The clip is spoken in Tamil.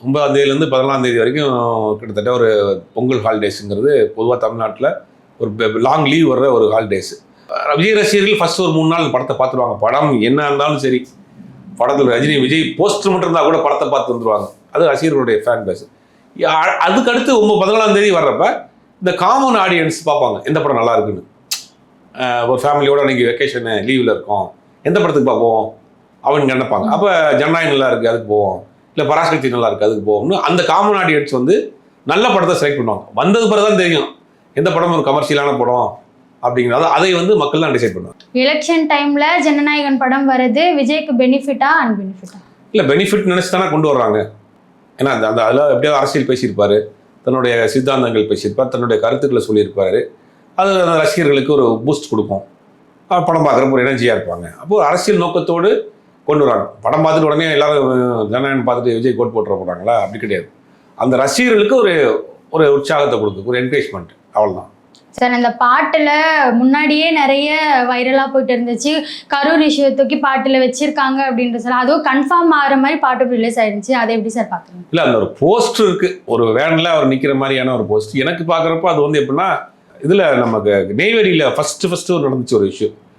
9ஆம் தேதியிலேருந்து 14ஆம் தேதி வரைக்கும் கிட்டத்தட்ட ஒரு பொங்கல் ஹாலிடேஸுங்கிறது பொதுவாக தமிழ்நாட்டில் ஒரு லாங் லீவ் வர்ற ஒரு ஹாலிடேஸ். விஜய் ரசிகர்கள் ஃபர்ஸ்ட் ஒரு 3 நாள் படத்தை பார்த்துருவாங்க. படம் என்ன இருந்தாலும் சரி, படத்தில் ரஜினி விஜய் போஸ்டர் மட்டும் இருந்தால் கூட படத்தை பார்த்து வந்துடுவாங்க. அது ரசிகர்களுடைய ஃபேன் பேஸ். அதுக்கு அடுத்து 14ஆம் தேதி வர்றப்ப இந்த காமன் ஆடியன்ஸ் பார்ப்பாங்க எந்த படம் நல்லா இருக்குன்னு. ஒரு ஃபேமிலியோட அன்றைக்கி வெக்கேஷனு லீவில் இருக்கோம், எந்த படத்துக்கு பார்ப்போம் அவங்க நினைப்பாங்க. அப்போ ஜனநாயகம் நல்லா இருக்குது அதுக்கு போவோம், இல்லை பராசக்தி நல்லா இருக்குது அதுக்கு போவோம்னு அந்த காமன் ஆடியன்ஸ் வந்து நல்ல படத்தை செலக்ட் பண்ணுவாங்க. வந்தது பிறகு தான் தெரியும் எந்த படம் ஒரு கமர்ஷியலான படம் அப்படிங்கிறத அதை வந்து மக்கள் தான் டிசைட் பண்ணுவாங்க. எலெக்ஷன் டைமில் ஜனநாயகன் படம் வருது, விஜய்க்கு பெனிஃபிட்டா அன்பெனிஃபிட்டா? இல்லை, பெனிஃபிட் நினச்சி தானே கொண்டு வர்றாங்க. ஏன்னா அந்த அதில் எப்படியாவது அரசியல் பேசியிருப்பார், தன்னுடைய சித்தாந்தங்கள் பேசியிருப்பார், தன்னுடைய கருத்துக்களை சொல்லியிருப்பார். அது அந்த ரசிகர்களுக்கு ஒரு பூஸ்ட் கொடுக்கும். படம் பார்க்குறப்ப ஒரு எனர்ஜியாக இருப்பாங்க. அப்போது அரசியல் நோக்கத்தோடு கொண்டு வராங்க. படம் பார்த்துட்டு உடனே எல்லாரும் ஜனநாயகம் பார்த்துட்டு விஜய் கோட் போட்டுற போகிறாங்களா? அப்படி கிடையாது. அந்த ரசிகர்களுக்கு ஒரு உற்சாகத்தை கொடுக்கும், ஒரு என்கரேஜ்மெண்ட், அவ்வளோதான். சார், அந்த பாட்டில் முன்னாடியே நிறைய வைரலாக போயிட்டு இருந்துச்சு, கரூர் இஷ்யூ தூக்கி பாட்டில் வச்சிருக்காங்க அப்படின்ற சார், அதுவும் கன்ஃபார்ம் ஆகிற மாதிரி பாட்டு ரிலீஸ் ஆயிடுச்சு. அதை எப்படி சார் பார்க்குறீங்க? இல்லை, அந்த ஒரு போஸ்டர் இருக்குது, ஒரு வேனில் அவர் நிற்கிற மாதிரியான ஒரு போஸ்ட். எனக்கு பார்க்குறப்போ அது வந்து எப்படின்னா, இதில் நமக்கு நெய்வேலியில் ஃபஸ்ட்டு நடந்துச்சு ஒரு இஷ்யூ.